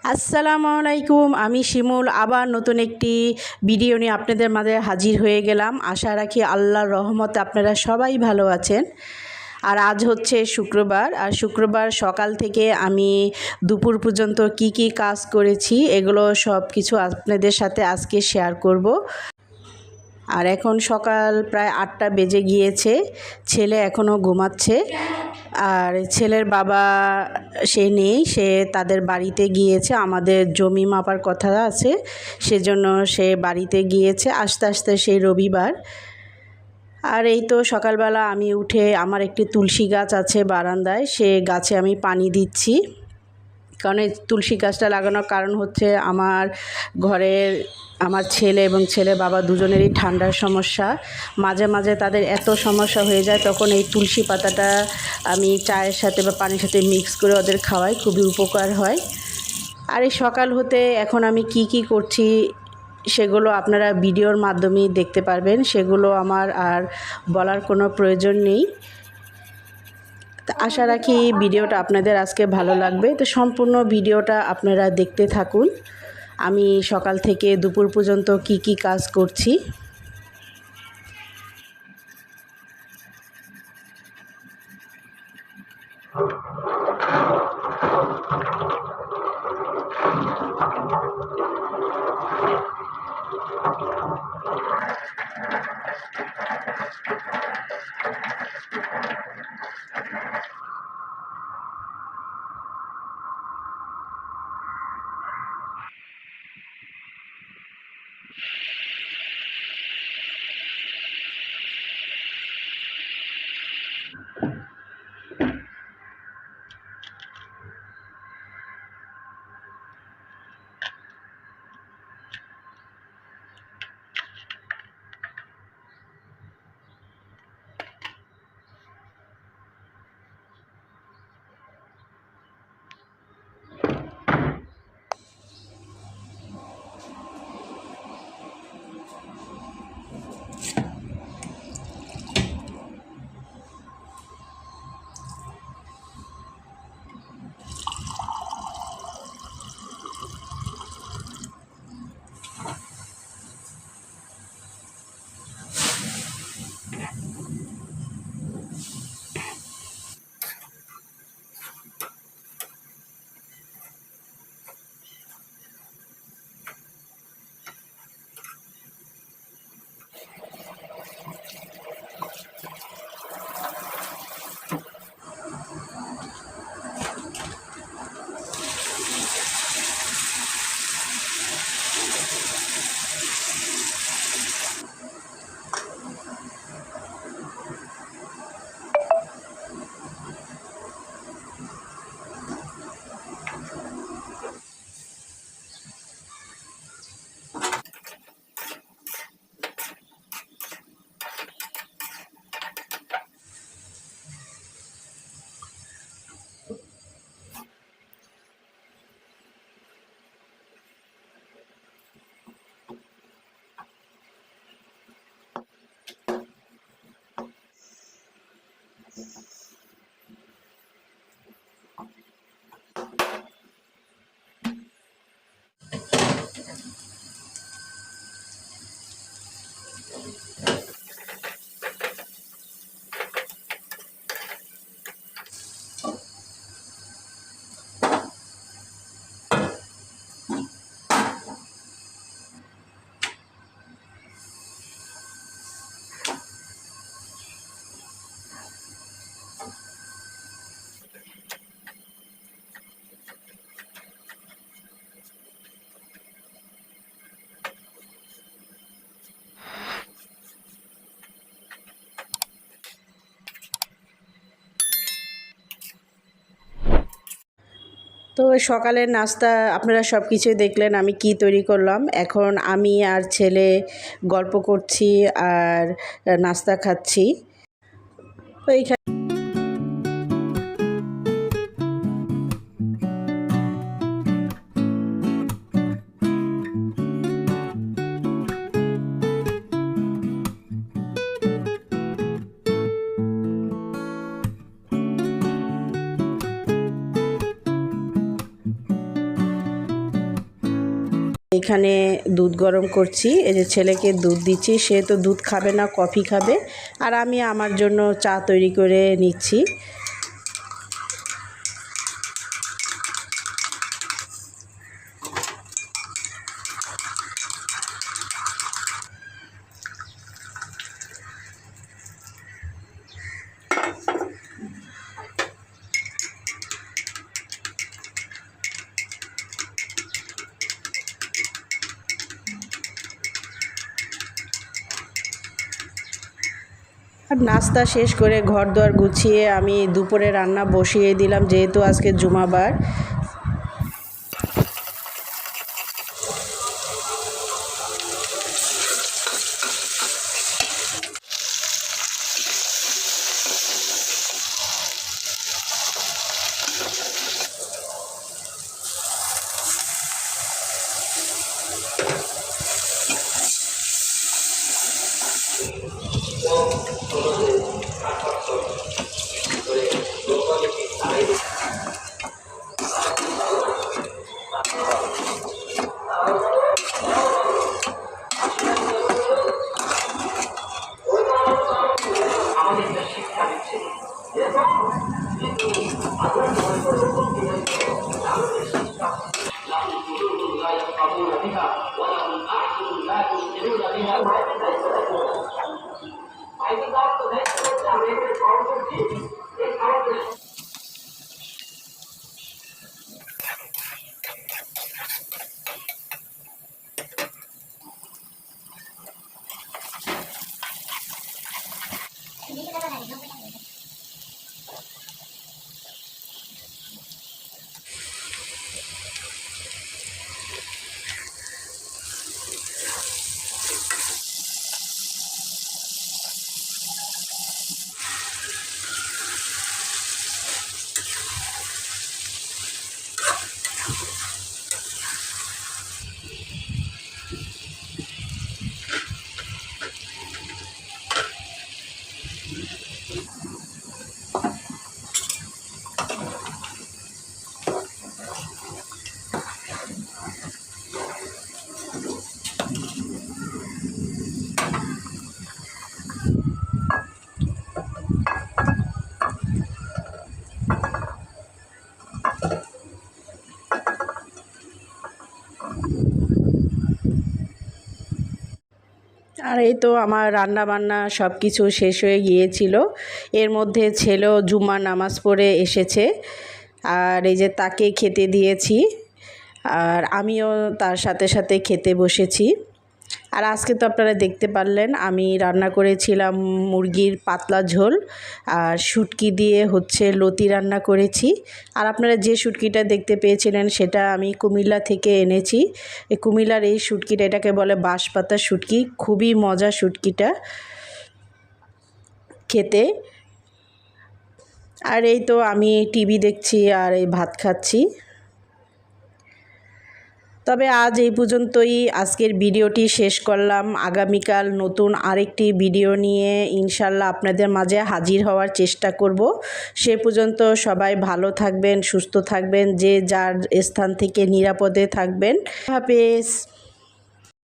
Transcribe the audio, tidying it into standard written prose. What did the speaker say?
আসসালামু আলাইকুম। আমি শিমুল আবার নতুন একটি ভিডিও নিয়ে আপনাদের মাঝে হাজির হয়ে গেলাম। আশা রাখি আল্লাহর রহমতে আপনারা সবাই ভালো আছেন। আর আজ হচ্ছে শুক্রবার, আর শুক্রবার সকাল থেকে আমি দুপুর পর্যন্ত কি কি কাজ করেছি এগুলো সব কিছু আপনাদের সাথে আজকে শেয়ার করব। আর এখন সকাল প্রায় 8টা বেজে গিয়েছে, ছেলে এখনও ঘুমাচ্ছে। আর ছেলের বাবা সে নেই, সে তাদের বাড়িতে গিয়েছে, আমাদের জমি মাপার কথা আছে সেজন্য সে বাড়িতে গিয়েছে, আস্তে আস্তে সেই রবিবার। আর এই তো সকালবেলা আমি উঠে আমার একটি তুলসী গাছ আছে বারান্দায়, সে গাছে আমি পানি দিচ্ছি। কারণ এই তুলসী গাছটা লাগানোর কারণ হচ্ছে আমার ছেলে এবং ছেলে বাবা দুজনেরই ঠান্ডার সমস্যা, মাঝে মাঝে তাদের এত সমস্যা হয়ে যায়, তখন এই তুলসী পাতাটা আমি চায়ের সাথে বা পানির সাথে মিক্স করে ওদের খাওয়াই, খুবই উপকার হয়। আর এই সকাল হতে এখন আমি কি কি করছি সেগুলো আপনারা ভিডিওর মাধ্যমেই দেখতে পারবেন, সেগুলো আমার আর বলার কোনো প্রয়োজন নেই। আশা রাখি ভিডিওটা আপনাদের আজকে ভালো লাগবে, তো সম্পূর্ণ ভিডিওটা আপনারা দেখতে থাকুন। আমি সকাল থেকে দুপুর পর্যন্ত কি কি কাজ করছি। তো সকালের নাস্তা আপনারা সব কিছুই দেখলেন আমি কি তৈরি করলাম। এখন আমি আর ছেলে গল্প করছি আর নাস্তা খাচ্ছি। তো এইখানে এখানে দুধ গরম করছি, এই যে ছেলেকে দুধ দিচ্ছি, সে তো দুধ খাবে না, কফি খাবে, আর আমি আমার জন্য চা তৈরি করে নিচ্ছি। আর নাস্তা শেষ করে ঘর দুয়ার গুছিয়ে আমি দুপুরে রান্না বসিয়ে দিলাম, যেহেতু আজকে জুমাবার। আর এই তো আমার রান্না বান্না সব কিছু শেষ হয়ে গিয়েছিল। এর মধ্যে ছেলেও জুম্মার নামাজ পড়ে এসেছে, আর এই যে তাকে খেতে দিয়েছি, আর আমিও তার সাথে সাথে খেতে বসেছি। আর আজকে তো আপনারা দেখতে পারলেন আমি রান্না করেছিলাম মুরগির পাতলা ঝোল, আর শুটকি দিয়ে হচ্ছে লতি রান্না করেছি। আর আপনারা যে শুটকিটা দেখতে পেয়েছিলেন সেটা আমি কুমিল্লা থেকে এনেছি। এই কুমিল্লার এই শুটকিটা, এটাকে বলে বাঁশপাতা শুটকি, খুবই মজা শুটকিটা খেতে। আর এই তো আমি টিভি দেখছি আর এই ভাত খাচ্ছি। তবে আজ এই পর্যন্তই, আজকের ভিডিওটি শেষ করলাম। আগামীকাল নতুন আরেকটি ভিডিও নিয়ে ইনশাল্লাহ আপনাদের মাঝে হাজির হওয়ার চেষ্টা করব। সে পর্যন্ত সবাই ভালো থাকবেন, সুস্থ থাকবেন, যে যার স্থান থেকে নিরাপদে থাকবেন। হাফেজ।